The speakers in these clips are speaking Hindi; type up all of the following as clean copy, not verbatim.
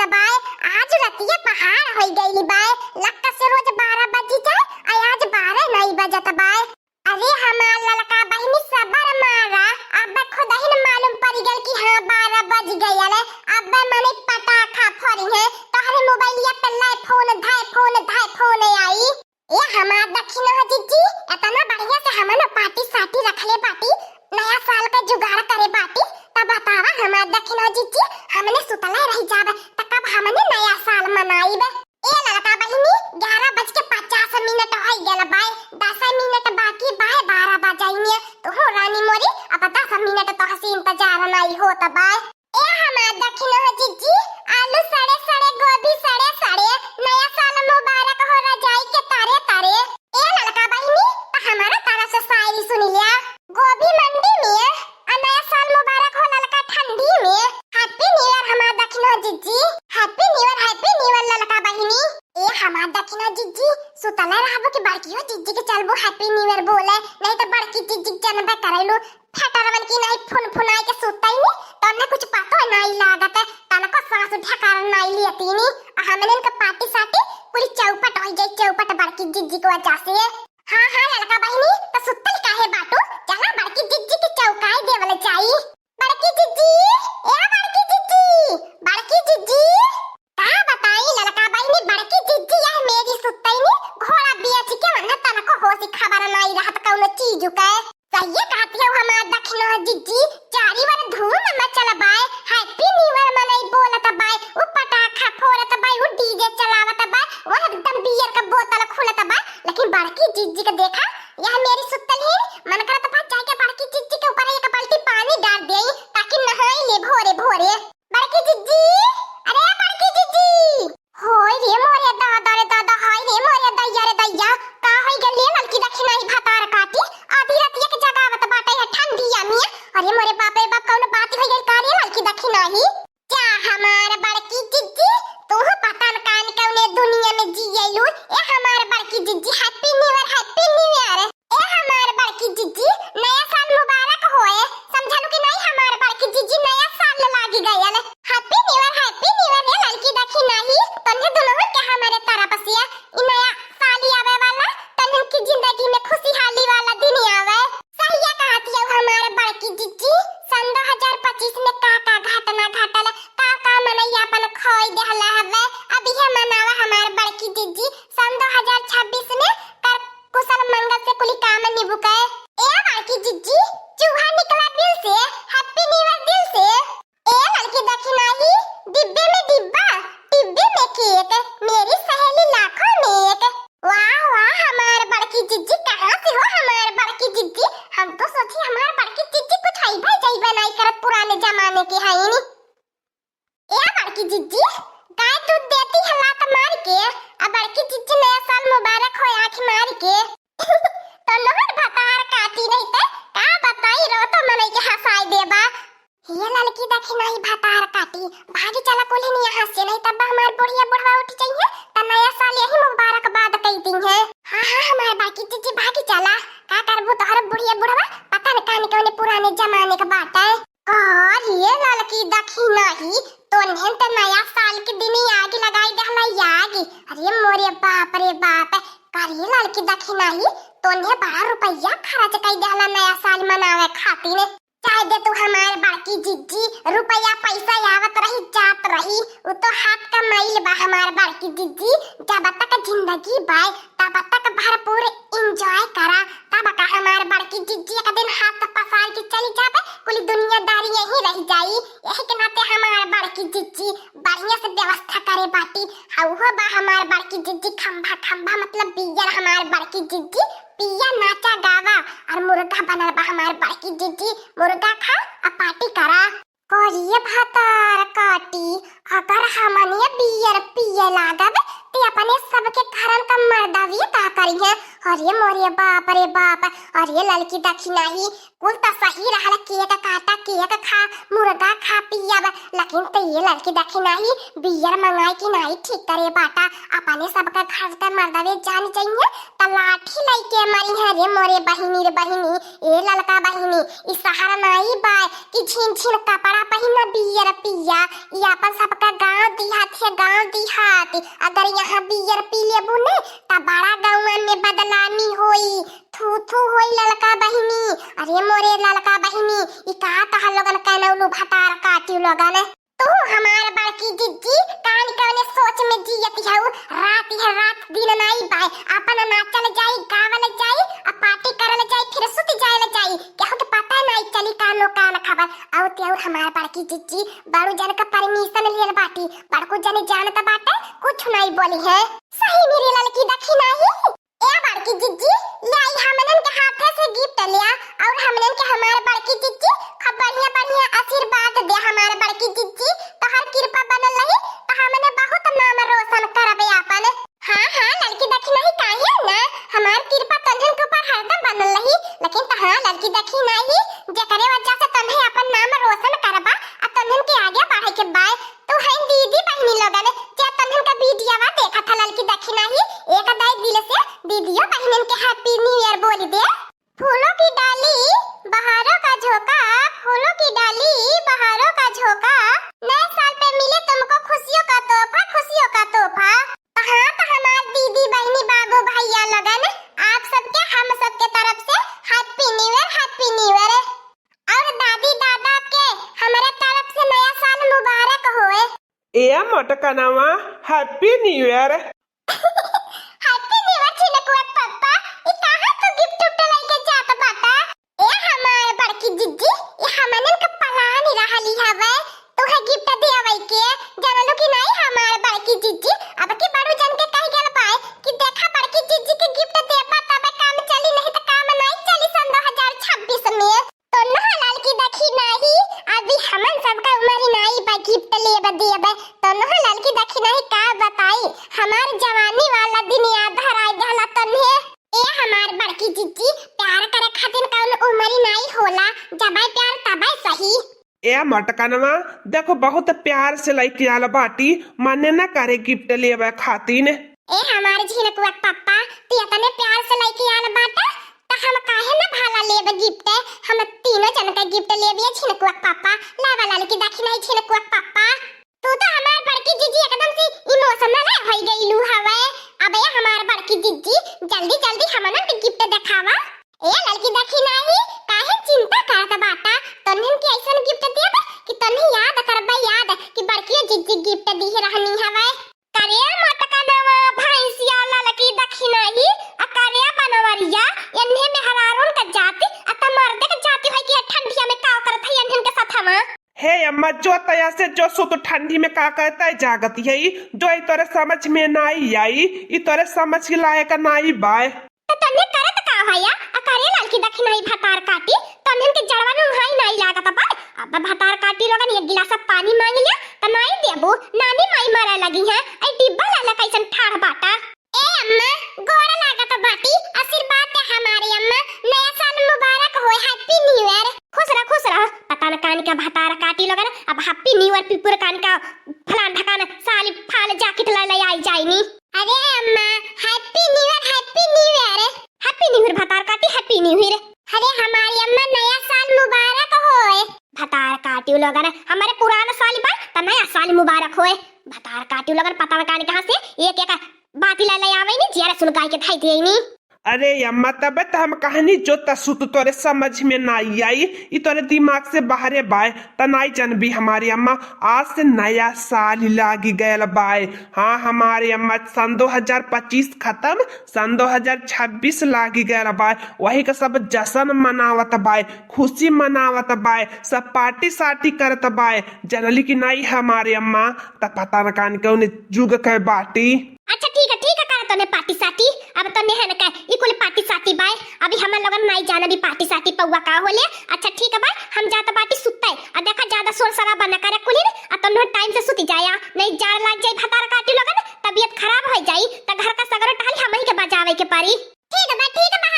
तबाय आज रतिया पहाड़ हो गईली बाय लक्का से रोज 12 बज जाए आज 12 नहीं बजत बाय। अरे हमार ललका बहिनी सबर मारा अब खुद ही न मालूम पड़ गल कि हां 12 बज गयल। अब मने पटाखा फोड़ी है तोहरे मोबाइलिया पे लाई फोन आई। ए हमार दक्षिण हो जीजी इतना बढ़िया से हमन पार्टी साटी रखले बाटी नया साल का जुगाड़ करे बाटी तब बतावा हमार दक्षिण हो जीजी हमने सुतला रह जाब त कब हमने नया साल मनाईब। ए ललका बहिनी 11:50 हो गयल बाय 10 मिनट बाकी बाय 12 बजाइने तो हो रानी मोरी अब 10 मिनट तो हसी इंतजार नहीं होता बाय। ए हमार दक्षिण हो जीजी आलू सड़े सड़े गोभी सड़े सड़े नया साल मुबारक हो रजाई के तारे तारे। ए ललका बहिनी त हमारा तरफ से शायरी सुन लिया गोभी मंडी में नया साल मुबारक हो ललका ठंडी में। हैप्पी न्यू ईयर हमार दक्षिण हो जीजी हैप्पी न्यू ईयर ललका बहिनी। ए हमार दक्षिण हो जीजी सुतला रहबो कि बड़की हो जीजी के चलबो हैप्पी न्यू ईयर बोले नहीं तो बड़की जीजी जनबे करैलु फेटरवन की नहीं फोन फुनाई के सुतई नी तने कुछ पतो नहीं लागत तनको सांस ढकार नहीं लेतीनी हमने इनका पार्टी साटी पूरी चौपट हो जाई चौपट बड़की जीजी को वजह से। हां ललका बहिनी त सुतल काहे बाटू चला बड़की जीजी के चौकाई देवले चाहिए। बड़की जीजी का बताई ललका बहिनी बड़की जीजी यह मेरी सुतईनी घोड़ा बेच के वन्ना तनको होशी खबर नहीं रहत कौनो चीज के सही कहती हो हमार दक्षिण हो जीजी चारी बार धूम मचल बाय हैप्पी न्यू ईयर मनई बोलत बाय उ पटाखा फोड़त बाय उ डीजे चलावत बाय वो एकदम बियर का बोतल खुलत बाय लेकिन बड़की जीजी के देखा यह मेरी सुतल है मन करत बा जाए के बड़की जीजी के ऊपर एक बाल्टी पानी डाल देई ताकि नहाई ले भोरे भोरे। बड़की जीजी अरे बड़की जीजी होय रे मोरे दादा हाय रे मोरे दैया का होई गले ललकी दक्षिण ही भातार काटी आधी रात एक जगावत बाटे है ठंडिया में। अरे मोरे बाप रे बाप कौन बात होई गई का रे ललकी दक्षिण ही क्या हमार बड़की जीजी तू पता न कान कौने दुनिया में जियलू। ए हमार बड़की जीजी हैप्पी न्यू ईयर ए हमार बड़की जीजी नया साल मुबारक होए समझलू कि नहीं हमार बड़की जीजी नया साल लागी गयल हैप्पी न्यू ईयर रे ललकी दक्षिण ही तन्ने दुल्हन के हमारे तरफ से इ नया साल आवे वाला तन्ने की जिंदगी में खुशहाली वाला दिन आवे। सही कहती है हमार बड़की जीजी सन 2025 में का घटना घटल का मनैया अपन खोई देहला हवे अभी है मनावा हमार बड़की जीजी सन 2026 में कर कुशल मंगल से कुली काम निभुके। ए बड़की जीजी चूहा निकला दिल से हैप्पी न्यू ईयर दिल से। ए लड़की दक्षिण ही डिब्बे में डिब्बा डिब्बे में केक मेरी सहेली लाखों में एक। वाह हमार बड़की जीजी कहां से हो हमार बड़की जीजी हम तो सोची हमार बड़की जीजी कुछ आई भाई जाई बनाई करत पुराने जमाने की है नी। ए बड़की जीजी गाय दूध देती है लात मार के अब बड़की जीजी नया साल मुबारक हो आंख मार के तो लोहर भतार काटी नहीं ते का बताई रो तो मने के हंसाई देबा। ये लड़की दक्षिण ही भतार काटी भागी चला कोले नहीं यहाँ से नहीं तब हमार बुढ़िया बुढ़वा उठ चाहिए त नया साल यही मुबारकबाद कहती है। हां हमार बाकी जीजी भागी चला का करबू तोहर बुढ़िया बुढ़वा पता न कान कौने पुराने जमाने का बात है। और ये लड़की दक्षिण ही तोन्हें त नया साल के दिन ही आग लगाई देहला यागी। अरे मोरे बाप रे बाप करे लड़की दक्षिण ही तोन्हें बड़ा रुपया खर्च कई देहला नया साल मनावे खातिर चाहे दे तू हमार बड़की जीजी रुपया पैसा आवत रही जात रही वो तो हाथ का मैल बा हमार बड़की जीजी जब तक जिंदगी बाय तब तक भरपूर एंजॉय करा तब का हमार बड़की जीजी एक दिन हाथ पसार के चली जाबे पूरी दुनियादारी यही रह जाई। यही के नाते हमार बड़की जीजी बढ़िया से व्यवस्था करे बाटी हाउ हो बा हमार बड़की जीजी खंभा मतलब बियर हमार बड़की जीजी पिया नाचा गावा और मुर्गा बनल बा हमार बड़की जीजी मुर्गा खा और पार्टी करा कोरिए भातार काटी अगर हमने बियर पिए लागब ते अपने सबके घरन का मर्दावी ता करिए। अरे मोरे बाप रे बाप अरे लड़की दक्षिण ही कुल त सही रहल केक काटा केक खा मुर्गा खा पिया बा, लेकिन तो ये लड़की देखी नहीं बियर मंगाई कि नहीं ठीक करे बाटा। अपने सबका घर का मर्दवे जान चाहिए तो लाठी लेके मरी है रे मोरे बहिनी रे बहिनी, ए ललका बहिनी इस सहारा नहीं बाय कि छीन छीन कपड़ा पहिना बियर पिया। ये अपन सबका गांव देहात है, गांव देहात अगर यहाँ बियर पी लेबू ने तो बड़ा गांव में बदलामी होई, थू थू होई ललका बहिनी। अरे मोरे ललका बहिनी ई का कहा लोगन कहनौलू भटार काटी लोगन। तू हमार बड़की जिज्जी कान कवने सोच में जियती है, रात है रात दिन नहीं बाय अपन नाचल जाई गावल जाई आ पार्टी करल जाई फिर सुत जायल जाई, केहू के पता नहीं चली कानो कान खबर। औ ते हमार बड़की जिज्जी बड़ू जन का परमिशन लेल बाटी, बड़को जन जानत बाटे कुछ नहीं बोली है। सही मेरी लड़की देखी नहीं ए बड़की जिज्जी लाई हमनन के हाथे से गिफ्ट लिया और हमनन के हमार बड़की जिज्जी बढ़िया बढ़िया आशीर्वाद दे। हमार बड़की जिज्जी तोहर कृपा बनल रही तो हमने बहुत नाम रोशन करबे अपन। हां हां लड़की देखी नहीं काहे ना हमार कृपा तन्हन के ऊपर हरदम बनल रही, लेकिन तो हां लड़की देखी नहीं जेकरे वजह से तन्हे अपन नाम रोशन करबा आ तन्हन के आगे बढ़े के बाय। तू है दीदी बहनी लोगन जे तन्हन का वीडियोवा देखा था लड़की देखी नहीं एक दाई दिल से दीदियों बहनन के हैप्पी न्यू ईयर बोल दे। फूलों की डाली बहारों का झोंका, फूलों की डाली बहारों का झोंका, नए साल पे मिले तुमको खुशियों का तोहफा, खुशियों का तोहफा। हाँ तो हमार दीदी बहनी बाबू भैया लगन आप सबके हम सबके तरफ से happy new year, happy new year. और दादी दादा के हमारे तरफ से नया साल मुबारक होए। ए मोटकनवा happy new year. Happy new year छिलकुआ पप्पा ई कहां तो गिफ्ट उठ लेके जात बाटा। ए हमार बड़की जिज्जी ई हमनन का पलान रहली हवे तो है गिफ्ट देवई के जानलो कि नहीं हमार बड़की जिज्जी अब की बड़ू जन के कह गेल पाए कि देखा बड़की जिज्जी के गिफ्ट देबा तबे काम चली नहीं तो काम नहीं चली सन 2026 में। तो ना लड़की देखी नहीं अभी हमन सबका उम्र नहीं बा गिफ्ट लेबे देबे तो ना लड़की देखी नहीं का बताई हमार जवानी वाला दिन याद हराई गहला तन्हे। ए हमार बड़की जिज्जी प्यार करे खातिर कौन उम्र नहीं होला, जबै प्यार तबै सही। ए मोटकनवा देखो बहुत प्यार से लइके आल बाटी, मने न करे गिफ्ट लेवे खातिर। ए हमार झिनकुआ पप्पा तू इतने प्यार से लइके आल बाटा त हम काहे न भाला लेब गिफ्ट। हम तीनों जन का गिफ्ट लेबे झिनकुआ पप्पा लावा लड़की देखी नहीं झिनकुआ पप्पा। तू तो हमार बड़की जिज्जी एकदम से इमोशनल हो गईलू हवे। अबे हमार बड़की जिज्जी जल्दी जल्दी हमन के गिफ्ट दिखावा। ए लड़की देखी नहीं काहे चिंता करत बाटा, तन्हन के ऐसन गिफ्ट देब कि तन्हे याद करबे याद कि बड़की जिज्जी गिफ्ट दी रहनी हवे। करे मोटकनवा भैंसिया लड़की देखी नहीं आ करे बनवरिया एन्हे में हरारों का जाति आ त मर्दे के जाति होई कि ठंडिया में का करत है एन्हन के साथमा। हे अम्मा जो तया से जो सो तो ठंडी में का कहता है जागती है जो ई तोरे समझ में नहीं आई ई तोरे समझ के लायक नहीं बाय। तो तन्ने करत का भैया आ करे लड़की देखी नहीं भतार काटी तन्हन के जड़वा नु हाई नहीं लागत बाय। अब भतार काटी लोगन एक गिलास पानी मांग लिया त नहीं देबो नानी माई मारे लगी है ए डिब्बा लाला कैसन ठाड़ बाटा। ए अम्मा गोरा लागत बाटी आशीर्वाद दे हमारी अम्मा, नया साल मुबारक हो, हैप्पी न्यू ईयर। खुश रह पता न कान का भतार काटी लोगन अब हैप्पी न्यू ईयर पिपुर कान का फलान ढकान साली फाल जाकिट ले आई जाईनी। अरे अम्मा happy new year, happy new year, happy new year भतार काटी हैप्पी न्यू ईयर। अरे हमारी अम्मा नया साल मुबारक होए। भतार काटी लोगन हमारे पुराना साल बा त नया साल मुबारक होए। भतार काटी लोगन पता न कान कहां से एक एक बाती ले आवे नी जियारा सुन गाय के थाई देनी। अरे अम्मा तब तो हम कहानी जो तसुत तोरे समझ में नहीं आई ई तोरे दिमाग से बाहरे बाय त नहीं जानबी हमारी अम्मा आज से नया साल लागी गयल बाय। हाँ हमारी अम्मा सन 2025 खत्म सन 2026 लागी गयल बाय, वही का सब जश्न मनावत बाय, खुशी मनावत बाय, सब पार्टी सार्टी करत बाय। जनली की नहीं हमारी अम्मा त पता न कान के जुग के बाटी। अच्छा ठीक है कर तने पार्टी साटी अब तने है न का इकुल पार्टी साटी बाय। अभी हमन लोगन नहीं जाना भी पार्टी साटी पौवा का होले। अच्छा ठीक है बाय हम जाता पार्टी सुतते आ देखा ज्यादा शोर शराबा न करे कुली आ तनो टाइम से सुती जाया नहीं जाड़ लग जाई भतार काटी लोगन तबीयत खराब हो जाई त घर का सगरो टाली हम ही के बजावे के पारी। ठीक है बा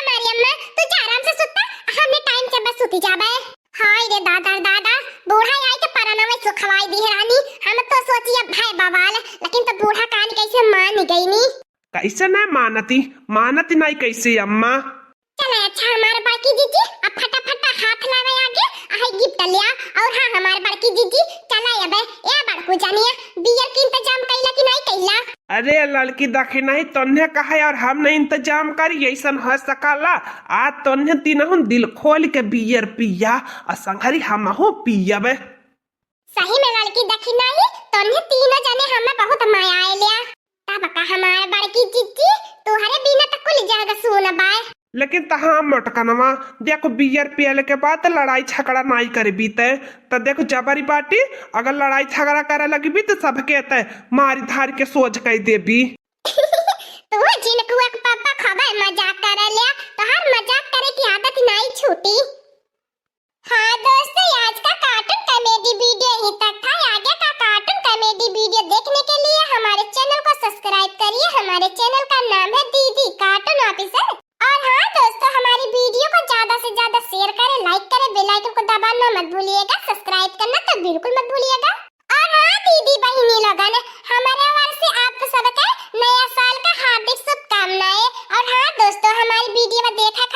हमारी अम्मा तू जा आराम से सुता हमने टाइम से बस सुती जाबे। हाय रे दादा दादा चीजों खवाई दी है रानी। हम तो सोचिए भाई बवाल, लेकिन तो बूढ़ा कान कैसे मान गई नी। कैसे ना मानती नहीं कैसे अम्मा। चले अच्छा हमारे बड़की जीजी अब फटाफट हाथ लगा आगे आई गिफ्ट लिया। और हाँ हमारे बड़की जीजी चला अब ए बड़कू जानिए बियर की इंतजाम कैला कि नहीं कैला। अरे लड़की दखी नहीं तोन्हे कहा और हम नहीं इंतजाम करी ऐसा हो सकला। आज तोन्हे तीनों दिल खोल के बियर पिया और संघरी हम हो पियब। सही में लड़की दखी नहीं तोन्हे तीनों जने हमें बहुत माया आए लिया। तब का हमारे बड़की जीजी तुम्हारे बिना तो कुल जगह सुन बाय। लेकिन तहाँ मोटकनवा देखो बियर पियले के बाद लड़ाई झगड़ा नहीं करे बीते तो देखो जबरी बाटी अगर लड़ाई झगड़ा करे लगी भी तो सबके तय मारी धार के सोच कह देबी। तू जिनकुआ के पापा खबर मजाक कर लिया तो हर मजाक करे की आदत नहीं छूटी। हाँ दोस्तों आज का कार्टून कॉमेडी वीडियो यहीं तक था। आगे का कार्टून कॉमेडी वीडियो देखने के लिए हमारे चैनल को सब्सक्राइब करिए। हमारे चैनल का नाम है दीदी कार्टून ऑफिसर। और हाँ दोस्तों हमारी वीडियो को ज्यादा से ज्यादा शेयर करें, लाइक करें, बेल आइकन को दबाना मत भूलिएगा, सब्सक्राइब करना तो बिल्कुल मत भूलिएगा। और हाँ दीदी बहिनी लोगन हमारे ओर से आप सबका नया साल का हार्दिक शुभकामनाएं। और हाँ दोस्तों हमारी वीडियो में देखा